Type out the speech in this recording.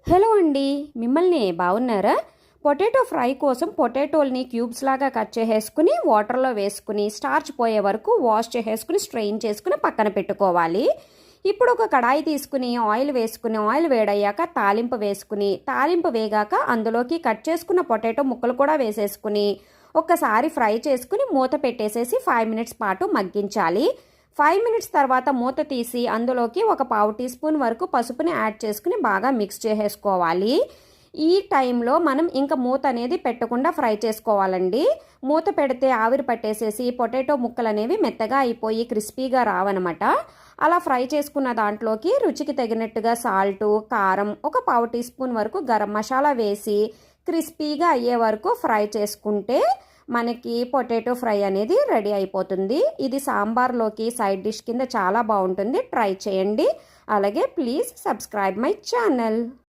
Hello అండి, మిమ్మల్ని బాగున్నారా? పొటాటో ఫ్రై కోసం పొటాటోల్ని క్యూబ్స్ లాగా కట్ చేసేసుకుని వాటర్లో వేసుకుని స్టార్చ్ పోయే వరకు వాష్ చేసేసుకుని స్ట్రెయిన్ చేసుకుని పక్కన పెట్టుకోవాలి. ఇప్పుడు ఒక కడాయి తీసుకుని ఆయిల్ వేసుకుని ఆయిల్ వేడయ్యాక తాలింపు వేగాక అందులోకి కట్ చేసుకున్న పొటాటో ముక్కలు కూడా వేసేసుకుని ఒక్కసారి ఫ్రై చేసుకుని మూత పెట్టేసేసి 5 మినిట్స్ పాటు మగ్గించాలి. 5 మినిట్స్ తర్వాత మూత తీసి అందులోకి ఒక పావు టీ స్పూన్ వరకు పసుపుని యాడ్ చేసుకుని బాగా మిక్స్ చేసేసుకోవాలి. ఈ టైంలో మనం ఇంకా మూత అనేది పెట్టకుండా ఫ్రై చేసుకోవాలండి. మూత పెడితే ఆవిరి పట్టేసేసి పొటాటో ముక్కలు అనేవి మెత్తగా అయిపోయి క్రిస్పీగా రావన్నమాట. అలా ఫ్రై చేసుకున్న దాంట్లోకి రుచికి తగినట్టుగా సాల్టు, కారం, ఒక పావు టీ స్పూన్ వరకు గరం మసాలా వేసి క్రిస్పీగా అయ్యే వరకు ఫ్రై చేసుకుంటే మనకి పొటాటో ఫ్రై అనేది రెడీ అయిపోతుంది. ఇది సాంబార్లోకి సైడ్ డిష్ కింద చాలా బాగుంటుంది. ట్రై చేయండి. అలాగే ప్లీజ్ సబ్స్క్రైబ్ మై ఛానల్.